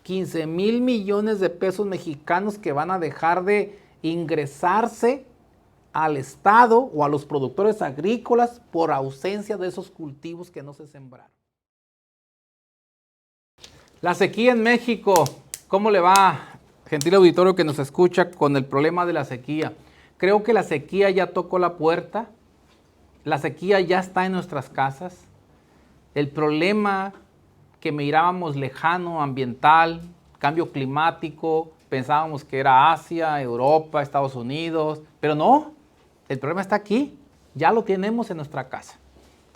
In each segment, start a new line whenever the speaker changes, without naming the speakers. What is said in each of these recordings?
15,000 millones de pesos mexicanos que van a dejar de ingresarse al Estado o a los productores agrícolas por ausencia de esos cultivos que no se sembraron. La sequía en México, ¿cómo le va, gentil auditorio que nos escucha, con el problema de la sequía? Creo que la sequía ya tocó la puerta, la sequía ya está en nuestras casas. El problema que mirábamos lejano, ambiental, cambio climático, pensábamos que era Asia, Europa, Estados Unidos, pero no, el problema está aquí, ya lo tenemos en nuestra casa.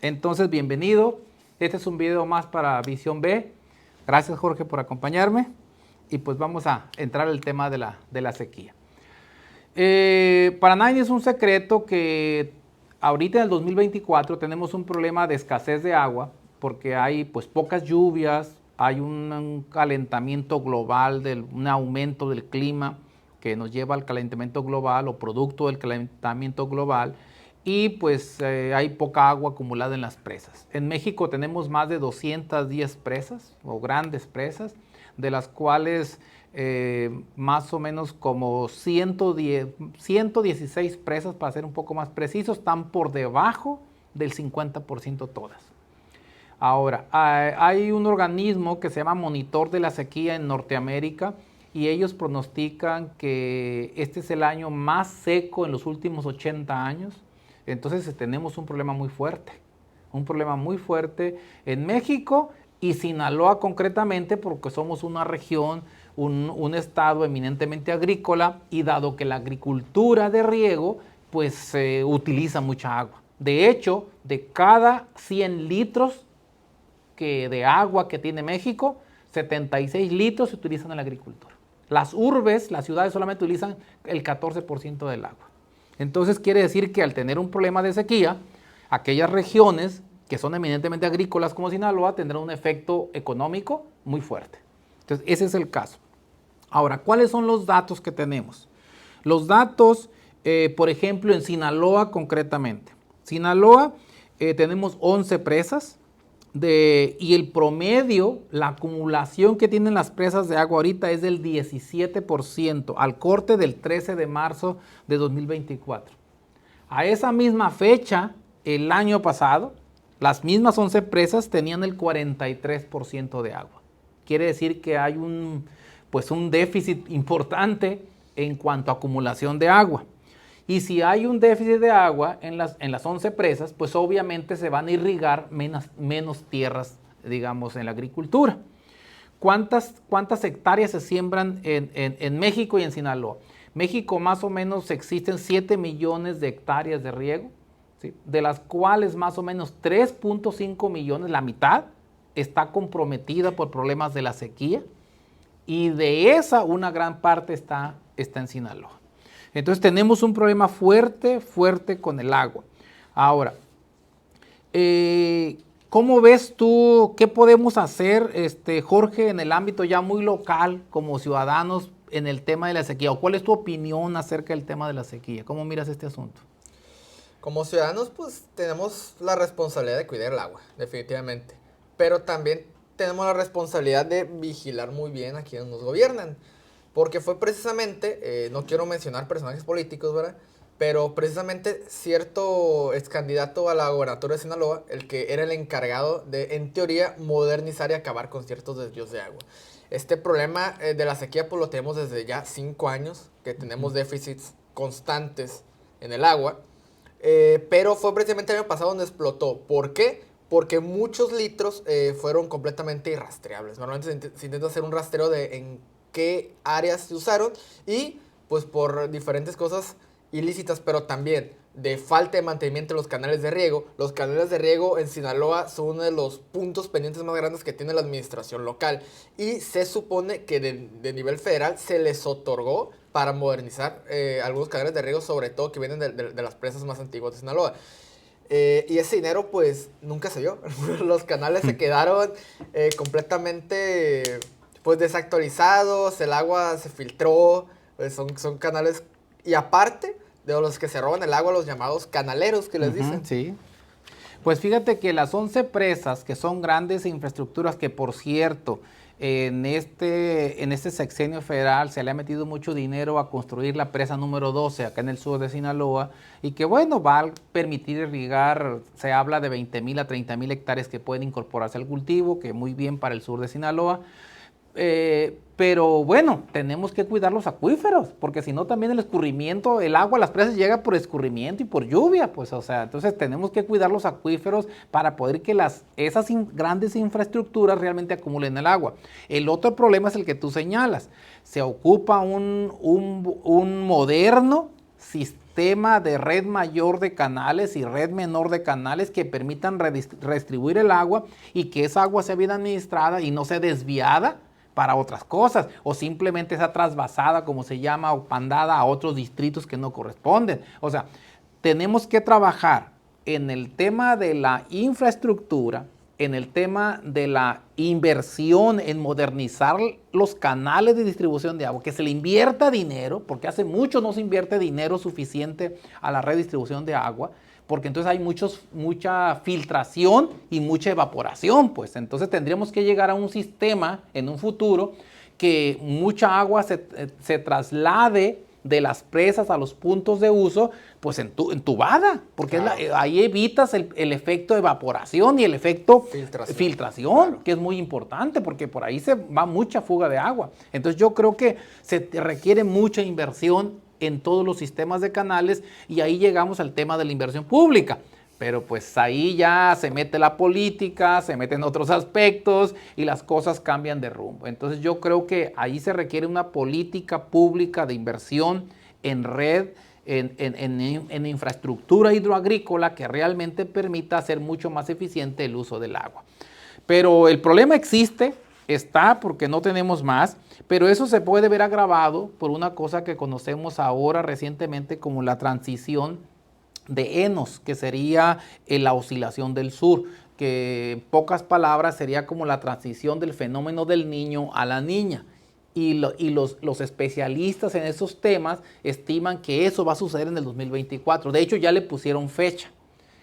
Entonces, bienvenido, este es un video más para Visión B. Gracias, Jorge, por acompañarme, y pues vamos a entrar al tema de la sequía. Para nadie es un secreto que ahorita en el 2024 tenemos un problema de escasez de agua, porque hay pues pocas lluvias, hay un calentamiento global, un aumento del clima que nos lleva al calentamiento global o producto del calentamiento global, y pues hay poca agua acumulada en las presas. En México tenemos más de 210 presas o grandes presas, de las cuales más o menos como 116 presas, para ser un poco más precisos, están por debajo del 50% todas. Ahora, hay un organismo que se llama Monitor de la Sequía en Norteamérica, y ellos pronostican que este es el año más seco en los últimos 80 años. Entonces tenemos un problema muy fuerte en México y Sinaloa concretamente, porque somos una región, un estado eminentemente agrícola, y dado que la agricultura de riego pues utiliza mucha agua. De hecho, de cada 100 litros de agua que tiene México, 76 litros se utilizan en la agricultura. Las urbes, las ciudades, solamente utilizan el 14% del agua. Entonces quiere decir que al tener un problema de sequía, aquellas regiones que son eminentemente agrícolas como Sinaloa tendrán un efecto económico muy fuerte. Entonces ese es el caso. Ahora, ¿cuáles son los datos que tenemos? Los datos, por ejemplo, en Sinaloa concretamente. Sinaloa tenemos 11 presas, y el promedio, la acumulación que tienen las presas de agua ahorita es del 17%, al corte del 13 de marzo de 2024. A esa misma fecha, el año pasado, las mismas 11 presas tenían el 43% de agua. Quiere decir que hay un déficit importante en cuanto a acumulación de agua. Y si hay un déficit de agua en las 11 presas, pues obviamente se van a irrigar menos tierras, digamos, en la agricultura. ¿Cuántas hectáreas se siembran en México y en Sinaloa? México más o menos existen 7 millones de hectáreas de riego, ¿sí? De las cuales más o menos 3.5 millones, la mitad, está comprometida por problemas de la sequía, y de esa una gran parte está en Sinaloa. Entonces tenemos un problema fuerte con el agua. Ahora, ¿cómo ves tú, qué podemos hacer, Jorge, en el ámbito ya muy local, como ciudadanos, en el tema de la sequía? ¿O cuál es tu opinión acerca del tema de la sequía? ¿Cómo miras este asunto?
Como ciudadanos, pues tenemos la responsabilidad de cuidar el agua, definitivamente. Pero también tenemos la responsabilidad de vigilar muy bien a quienes nos gobiernan. Porque fue precisamente, no quiero mencionar personajes políticos, ¿verdad? Pero precisamente cierto ex candidato a la gobernatura de Sinaloa, el que era el encargado de, en teoría, modernizar y acabar con ciertos desvíos de agua. Este problema de la sequía pues lo tenemos desde ya 5 años, que tenemos déficits constantes en el agua. Pero fue precisamente el año pasado donde explotó. ¿Por qué? Porque muchos litros fueron completamente irrastreables. Normalmente se intenta hacer un rastreo de en qué áreas se usaron, y pues por diferentes cosas ilícitas, pero también de falta de mantenimiento de los canales de riego. Los canales de riego en Sinaloa son uno de los puntos pendientes más grandes que tiene la administración local, y se supone que de nivel federal se les otorgó para modernizar algunos canales de riego, sobre todo que vienen de las presas más antiguas de Sinaloa. Y ese dinero pues nunca se dio. Los canales se quedaron completamente pues desactualizados, el agua se filtró, pues son canales, y aparte de los que se roban el agua, los llamados canaleros que les dicen.
Sí. Pues fíjate que las 11 presas, que son grandes infraestructuras, que por cierto, en este sexenio federal se le ha metido mucho dinero a construir la presa número 12 acá en el sur de Sinaloa y que bueno, va a permitir irrigar, se habla de 20,000 a 30,000 hectáreas que pueden incorporarse al cultivo, que muy bien para el sur de Sinaloa. Pero bueno, tenemos que cuidar los acuíferos, porque si no también el escurrimiento, el agua a las presas llega por escurrimiento y por lluvia, pues o sea, entonces tenemos que cuidar los acuíferos para poder que esas grandes infraestructuras realmente acumulen el agua. El otro problema es el que tú señalas, se ocupa un moderno sistema de red mayor de canales y red menor de canales que permitan redistribuir el agua y que esa agua sea bien administrada y no sea desviada para otras cosas, o simplemente sea trasvasada, como se llama, o pandada a otros distritos que no corresponden. O sea, tenemos que trabajar en el tema de la infraestructura, en el tema de la inversión en modernizar los canales de distribución de agua, que se le invierta dinero, porque hace mucho no se invierte dinero suficiente a la redistribución de agua, porque entonces hay mucha filtración y mucha evaporación, pues entonces tendríamos que llegar a un sistema en un futuro que mucha agua se traslade de las presas a los puntos de uso, pues entubada, porque claro, ahí evitas el efecto de evaporación y el efecto filtración claro, que es muy importante, porque por ahí se va mucha fuga de agua. Entonces yo creo que se requiere mucha inversión en todos los sistemas de canales y ahí llegamos al tema de la inversión pública. Pero pues ahí ya se mete la política, se meten otros aspectos y las cosas cambian de rumbo. Entonces yo creo que ahí se requiere una política pública de inversión en red, en infraestructura hidroagrícola que realmente permita hacer mucho más eficiente el uso del agua. Pero el problema está porque no tenemos más, pero eso se puede ver agravado por una cosa que conocemos ahora recientemente como la transición de Enos, que sería la oscilación del sur, que en pocas palabras sería como la transición del fenómeno del niño a la niña. Y los especialistas en esos temas estiman que eso va a suceder en el 2024. De hecho, ya le pusieron fecha.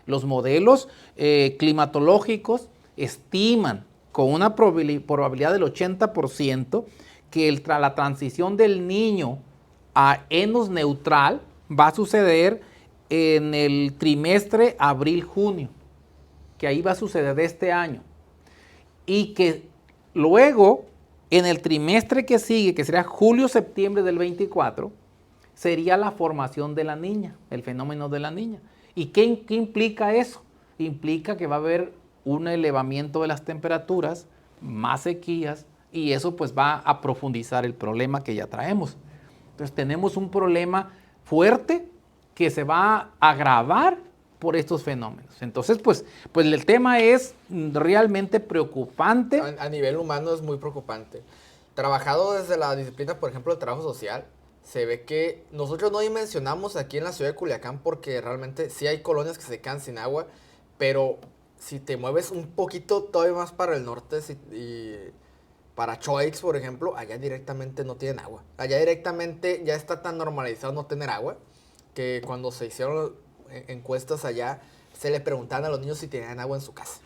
Los modelos climatológicos estiman con una probabilidad del 80% que la transición del niño a Enos neutral va a suceder en el trimestre abril-junio, que ahí va a suceder de este año, y que luego en el trimestre que sigue, que será julio-septiembre del 24, sería la formación de la niña, el fenómeno de la niña. ¿Y qué implica eso? Implica que va a haber un elevamiento de las temperaturas, más sequías, y eso pues va a profundizar el problema que ya traemos. Entonces tenemos un problema fuerte que se va a agravar por estos fenómenos. Entonces pues el tema es realmente preocupante.
A nivel humano es muy preocupante. Trabajado desde la disciplina, por ejemplo, del trabajo social, se ve que nosotros no dimensionamos aquí en la ciudad de Culiacán porque realmente sí hay colonias que se quedan sin agua, pero si te mueves un poquito todavía más para el norte y para Choix, por ejemplo, allá directamente no tienen agua. Allá directamente ya está tan normalizado no tener agua que cuando se hicieron encuestas allá se le preguntaban a los niños si tenían agua en su casa,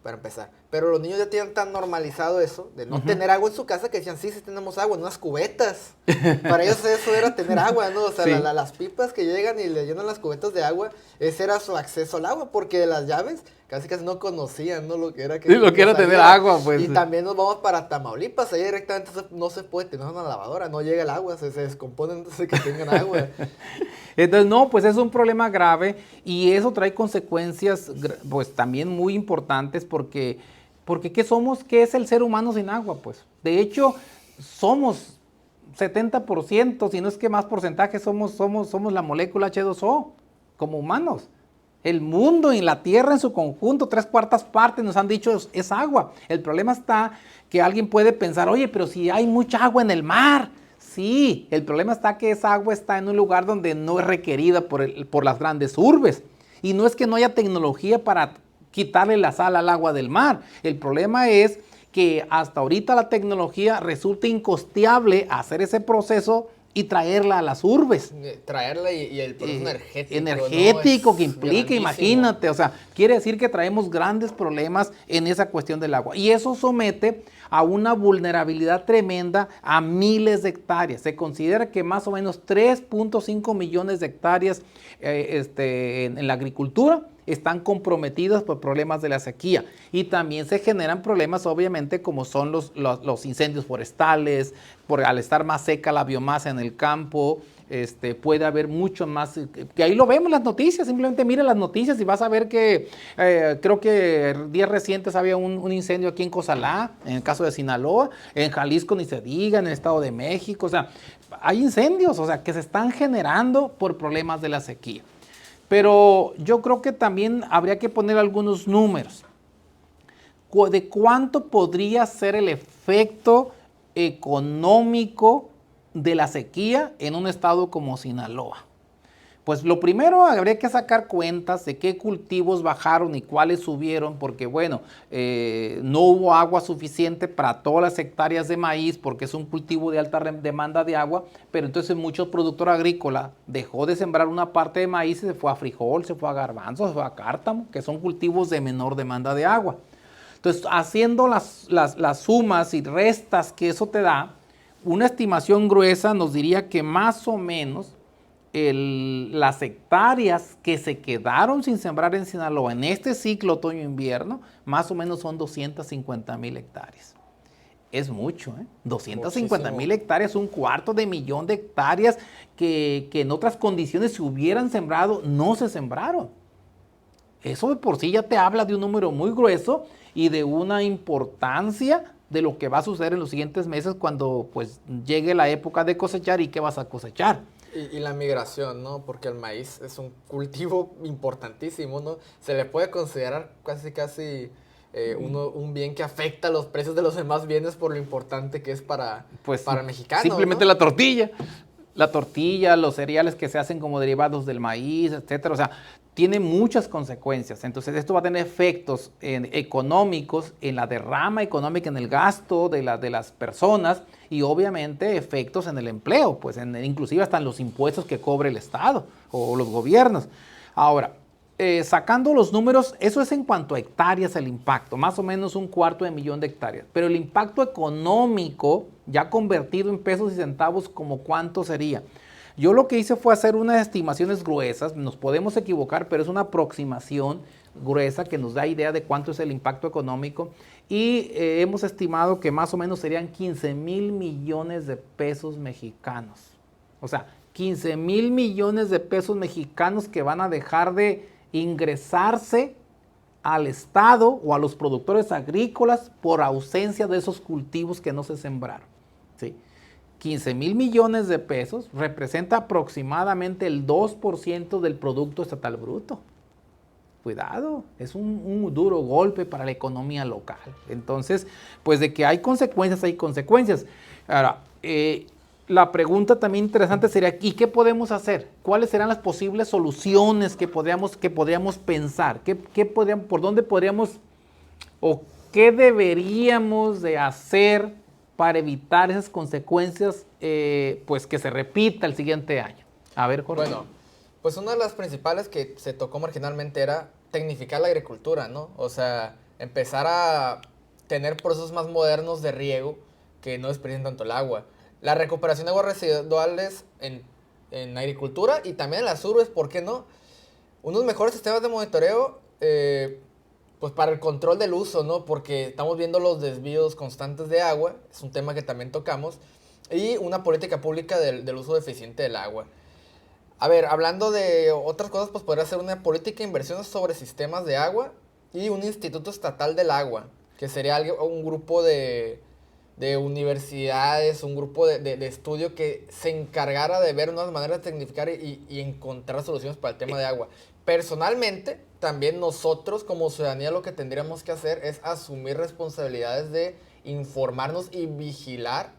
para empezar. Pero los niños ya tienen tan normalizado eso de no tener agua en su casa que decían, sí tenemos agua en unas cubetas. Para ellos eso era tener agua, ¿no? O sea, sí, las pipas que llegan y le llenan las cubetas de agua, ese era su acceso al agua, porque las llaves casi no conocían, ¿no? Lo que era
tener agua, pues.
Y también nos vamos para Tamaulipas, ahí directamente no se puede tener una lavadora, no llega el agua, se descompone antes de que tengan agua.
Entonces, no, pues es un problema grave y eso trae consecuencias, pues también muy importantes porque ¿qué somos? ¿Qué es el ser humano sin agua? Pues, de hecho, somos 70%, si no es que más porcentaje, somos la molécula H2O, como humanos. El mundo y la Tierra en su conjunto, 3/4 partes nos han dicho es agua. El problema está que alguien puede pensar, oye, pero si hay mucha agua en el mar. Sí, el problema está que esa agua está en un lugar donde no es requerida por las grandes urbes. Y no es que no haya tecnología para quitarle la sal al agua del mar. El problema es que hasta ahorita la tecnología resulta incosteable hacer ese proceso y traerla a las urbes.
Traerla y el proceso energético.
Energético que implica, imagínate, o sea, quiere decir que traemos grandes problemas en esa cuestión del agua. Y eso somete a una vulnerabilidad tremenda a miles de hectáreas. Se considera que más o menos 3.5 millones de hectáreas en la agricultura están comprometidas por problemas de la sequía, y también se generan problemas obviamente como son los incendios forestales, al estar más seca la biomasa en el campo. Puede haber mucho más, que ahí lo vemos en las noticias, simplemente mire las noticias y vas a ver que creo que días recientes había un incendio aquí en Cozalá, en el caso de Sinaloa, en Jalisco ni se diga, en el Estado de México, o sea, hay incendios, o sea, que se están generando por problemas de la sequía. Pero yo creo que también habría que poner algunos números de cuánto podría ser el efecto económico de la sequía en un estado como Sinaloa. Pues lo primero, habría que sacar cuentas de qué cultivos bajaron y cuáles subieron, porque bueno, no hubo agua suficiente para todas las hectáreas de maíz, porque es un cultivo de alta demanda de agua, pero entonces muchos productores agrícolas dejó de sembrar una parte de maíz y se fue a frijol, se fue a garbanzo, se fue a cártamo, que son cultivos de menor demanda de agua. Entonces, haciendo las sumas y restas que eso te da, una estimación gruesa nos diría que más o menos las hectáreas que se quedaron sin sembrar en Sinaloa en este ciclo otoño-invierno, más o menos son 250,000 hectáreas. Es mucho, ¿eh? 250,000 hectáreas, 250,000 de hectáreas que en otras condiciones se hubieran sembrado, no se sembraron. Eso de por sí ya te habla de un número muy grueso y de una importancia de lo que va a suceder en los siguientes meses cuando pues llegue la época de cosechar y qué vas a cosechar.
Y la migración, ¿no? Porque el maíz es un cultivo importantísimo, ¿no? Se le puede considerar casi un bien que afecta los precios de los demás bienes por lo importante que es para el mexicano,
simplemente, ¿no? La tortilla, los cereales que se hacen como derivados del maíz, etcétera. O sea, tiene muchas consecuencias. Entonces, esto va a tener efectos económicos en la derrama económica, en el gasto de las personas, y obviamente efectos en el empleo, pues inclusive hasta en los impuestos que cobre el Estado o los gobiernos. Ahora, sacando los números, eso es en cuanto a hectáreas el impacto, más o menos 250,000 de hectáreas. Pero el impacto económico, ya convertido en pesos y centavos, ¿como cuánto sería? Yo lo que hice fue hacer unas estimaciones gruesas, nos podemos equivocar, pero es una aproximación gruesa que nos da idea de cuánto es el impacto económico, y hemos estimado que más o menos serían 15,000 millones de pesos mexicanos. O sea, 15,000 millones de pesos mexicanos que van a dejar de ingresarse al Estado o a los productores agrícolas por ausencia de esos cultivos que no se sembraron, ¿sí? 15,000 millones de pesos representa aproximadamente el 2% del Producto Estatal Bruto. Cuidado, es un duro golpe para la economía local. Entonces, pues de que hay consecuencias, hay consecuencias. Ahora, la pregunta también interesante sería, ¿y qué podemos hacer? ¿Cuáles serán las posibles soluciones que podríamos pensar? ¿Por dónde podríamos o qué deberíamos de hacer para evitar esas consecuencias pues que se repita el siguiente año? A ver, Jorge.
Bueno, pues una de las principales que se tocó marginalmente era tecnificar la agricultura, ¿no? O sea, empezar a tener procesos más modernos de riego que no desperdicien tanto el agua. La recuperación de aguas residuales en agricultura y también en las urbes, ¿por qué no? Unos mejores sistemas de monitoreo, pues para el control del uso, ¿no? Porque estamos viendo los desvíos constantes de agua, es un tema que también tocamos, y una política pública del uso eficiente del agua. A ver, hablando de otras cosas, pues podría ser una política de inversiones sobre sistemas de agua y un instituto estatal del agua, que sería un grupo de universidades, un grupo de estudio que se encargara de ver unas maneras de tecnificar y encontrar soluciones para el tema de agua. Personalmente, también nosotros como ciudadanía lo que tendríamos que hacer es asumir responsabilidades de informarnos y vigilar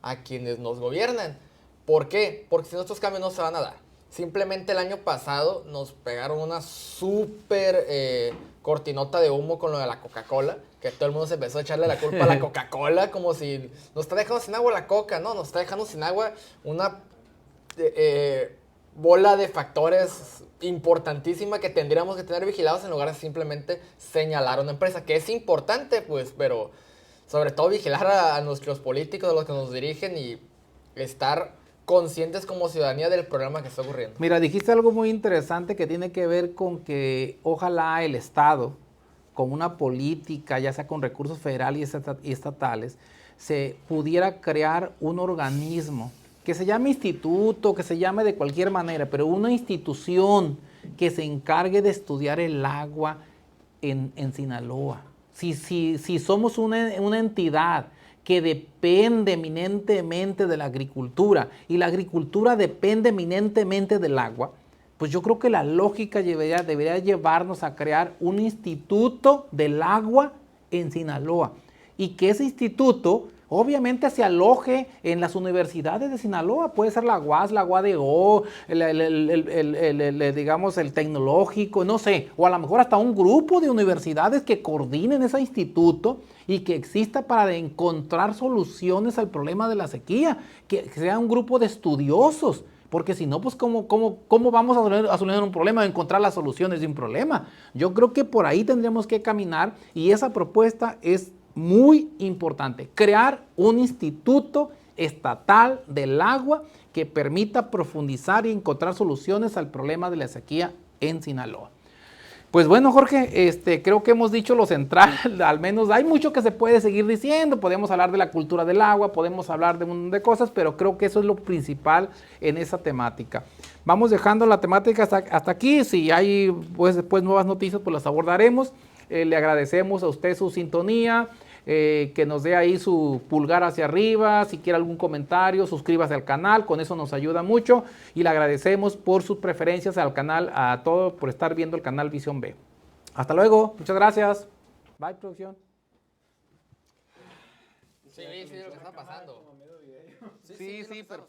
a quienes nos gobiernan. ¿Por qué? Porque si no, estos cambios no se van a dar. Simplemente el año pasado nos pegaron una súper cortinota de humo con lo de la Coca-Cola, que todo el mundo se empezó a echarle la culpa a la Coca-Cola, como si nos está dejando sin agua la Coca, ¿no? Nos está dejando sin agua una bola de factores importantísima que tendríamos que tener vigilados en lugar de simplemente señalar a una empresa, que es importante, pues, pero sobre todo vigilar a nuestros políticos, a los que nos dirigen y estar conscientes como ciudadanía del problema que está ocurriendo.
Mira, dijiste algo muy interesante que tiene que ver con que ojalá el Estado, con una política, ya sea con recursos federales y estatales, se pudiera crear un organismo que se llame instituto, que se llame de cualquier manera, pero una institución que se encargue de estudiar el agua en Sinaloa. Si somos una entidad que depende eminentemente de la agricultura y la agricultura depende eminentemente del agua, pues yo creo que la lógica debería llevarnos a crear un instituto del agua en Sinaloa y que ese instituto obviamente se aloje en las universidades de Sinaloa, puede ser la UAS, la UADO, digamos el tecnológico, no sé, o a lo mejor hasta un grupo de universidades que coordinen ese instituto y que exista para encontrar soluciones al problema de la sequía, que sea un grupo de estudiosos. Porque si no, pues ¿cómo vamos a solucionar un problema, a encontrar las soluciones de un problema? Yo creo que por ahí tendríamos que caminar y esa propuesta es muy importante. Crear un instituto estatal del agua que permita profundizar y encontrar soluciones al problema de la sequía en Sinaloa. Pues bueno, Jorge, creo que hemos dicho lo central, al menos hay mucho que se puede seguir diciendo, podemos hablar de la cultura del agua, podemos hablar de un montón de cosas, pero creo que eso es lo principal en esa temática. Vamos dejando la temática hasta aquí, si hay pues, después nuevas noticias, pues las abordaremos. Le agradecemos a usted su sintonía, que nos dé ahí su pulgar hacia arriba, si quiere algún comentario, suscríbase al canal, con eso nos ayuda mucho y le agradecemos por sus preferencias al canal, a todos por estar viendo el canal Visión B. Hasta luego, muchas gracias. Bye, producción.
Sí, lo que está pasando.
Sí, pero